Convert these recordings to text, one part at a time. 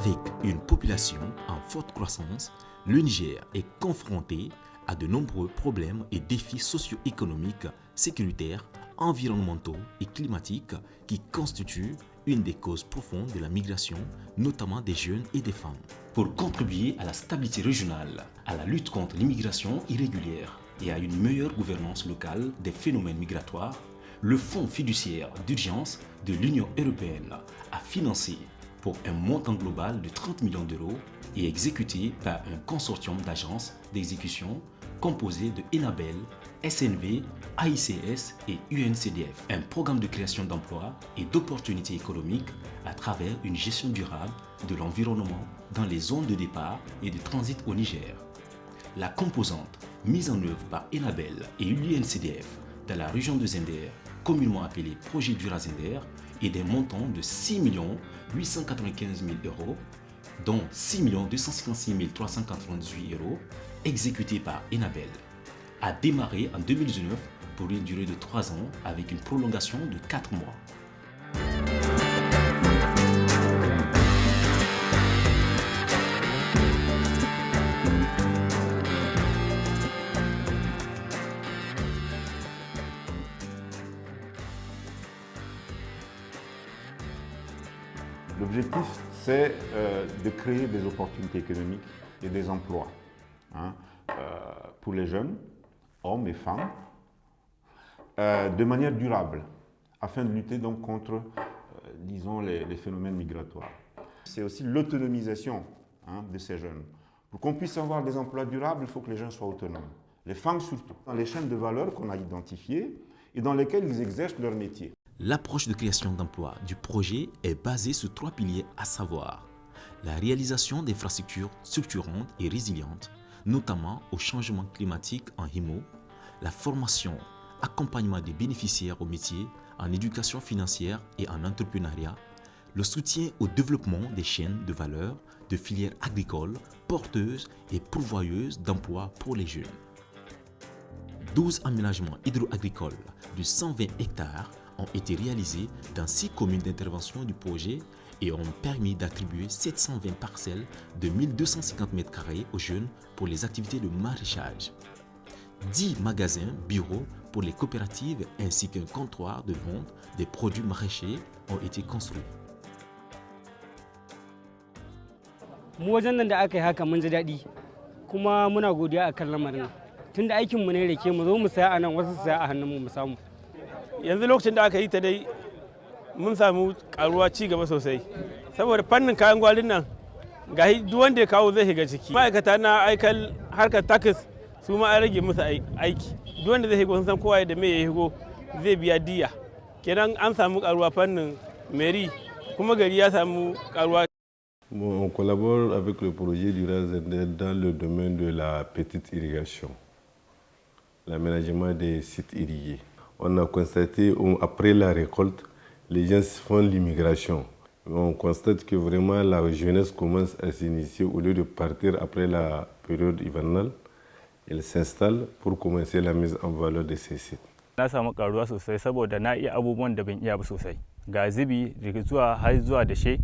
Avec une population en forte croissance, le Niger est confronté à de nombreux problèmes et défis socio-économiques, sécuritaires, environnementaux et climatiques qui constituent une des causes profondes de la migration, notamment des jeunes et des femmes. Pour contribuer à la stabilité régionale, à la lutte contre l'immigration irrégulière et à une meilleure gouvernance locale des phénomènes migratoires, le Fonds fiduciaire d'urgence de l'Union européenne a financé pour un montant global de 30 millions d'euros et exécuté par un consortium d'agences d'exécution composé de Enabel, SNV, AICS et UNCDF, un programme de création d'emplois et d'opportunités économiques à travers une gestion durable de l'environnement dans les zones de départ et de transit au Niger. La composante mise en œuvre par Enabel et l'UNCDF dans la région de Zender, communément appelée Projet Dura Zender, est des montants de 6 895 000 euros, dont 6 256 398 euros exécutés par Enabel, a démarré en 2019 pour une durée de 3 ans avec une prolongation de 4 mois. L'objectif, c'est de créer des opportunités économiques et des emplois pour les jeunes, hommes et femmes, de manière durable, afin de lutter donc contre, disons, les phénomènes migratoires. C'est aussi l'autonomisation de ces jeunes. Pour qu'on puisse avoir des emplois durables, il faut que les jeunes soient autonomes. Les femmes surtout, dans les chaînes de valeur qu'on a identifiées et dans lesquelles ils exercent leur métier. L'approche de création d'emplois du projet est basée sur 3 piliers, à savoir la réalisation d'infrastructures structurantes et résilientes, notamment au changement climatique en IMO, la formation, accompagnement des bénéficiaires au métier, en éducation financière et en entrepreneuriat, le soutien au développement des chaînes de valeur de filières agricoles porteuses et pourvoyeuses d'emplois pour les jeunes. 12 aménagements hydro-agricoles de 120 hectares ont été réalisés dans 6 communes d'intervention du projet et ont permis d'attribuer 720 parcelles de 1250 m² aux jeunes pour les activités de maraîchage. 10 magasins, bureaux pour les coopératives ainsi qu'un comptoir de vente des produits maraîchers ont été construits. Mu wajen nan da aka yi haka mun ji daɗi kuma muna godiya akan lamarin tunda aikin mu ne rake mu zo mu saya a nan wasu saya a hannun mu samu. Yanzu lokacin da aka yi ta dai mun samu karuwa ci gaba sosai saboda fannin kayan gwalin nan ga duk wanda ya kawo zai shiga ciki. Ma'aikata na aikal harkar tax su ma an rage musu aiki, duk wanda zai shigo sun san kowa da me ya shigo zai biya diya, kenan an samu karuwa fannin meri kuma gari ya samu karuwa. On collabore avec le projet Dura Zender dans le domaine de la petite irrigation, l'aménagement des sites irrigués. On a constaté, après la récolte, les gens font l'immigration. On constate que vraiment la jeunesse commence à s'initier au lieu de partir après la période hivernale. Elle s'installe pour commencer la mise en valeur de ces sites. Na samu karuwa sosai saboda na iya abubuwan da ban iya ba sosai. Ga zubi daga zuwa har zuwa dashe,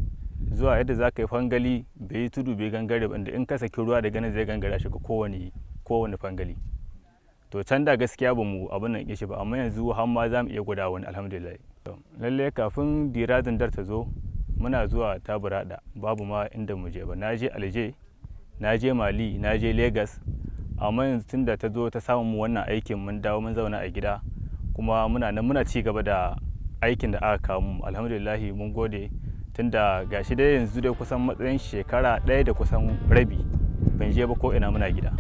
zuwa yadda za ka yi fangali bai yi tudu bai gangare ba, inda in ka saki ruwa daga nan zai gangara shi ga kowane fangali. To can da gaskiya ba mu abin nan shi ba, amma yanzu har ma za mu iya gwada wani, alhamdulillah. Lalle kafin Dura Zender ta zo muna zuwa Taburada, babu ma inda mu je ba. Na je Alje, na je Mali, na je Lagos, amma yanzu tunda ta zo ta samu mu wannan aikin mun dawo mun zauna a gida kuma muna nan muna ci gaba da aikin da aka kawo mu, alhamdulillah mun gode. Tunda gashi dai yanzu dai kusan matsayin shekara 1 da kusan rabi ban je ba ko ina, muna gida.